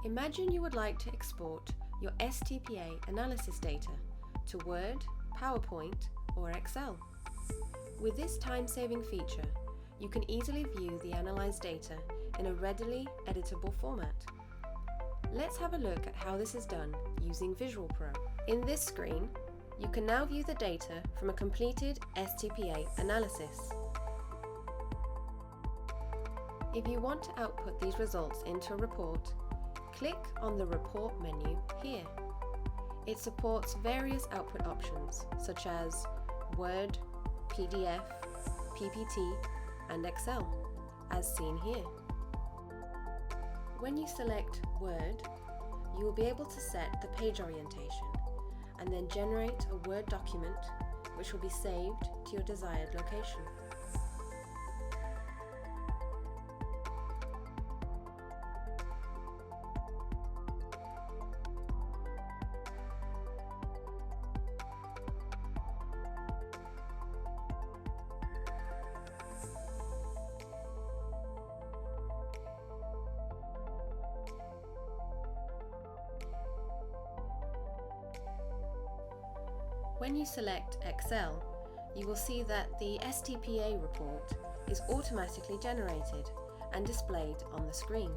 Imagine you would like to export your STPA analysis data to Word, PowerPoint, or Excel. With this time-saving feature, you can easily view the analyzed data in a readily editable format. Let's have a look at how this is done using VisualPro. In this screen, you can now view the data from a completed STPA analysis. If you want to output these results into a report, click on the Report menu here. It supports various output options such as Word, PDF, PPT, and Excel, as seen here. When you select Word, you will be able to set the page orientation and then generate a Word document which will be saved to your desired location. When you select Excel, you will see that the STPA report is automatically generated and displayed on the screen.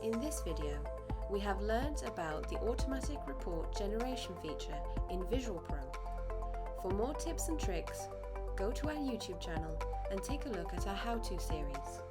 In this video, we have learned about the automatic report generation feature in VisualPro. For more tips and tricks, go to our YouTube channel and take a look at our how-to series.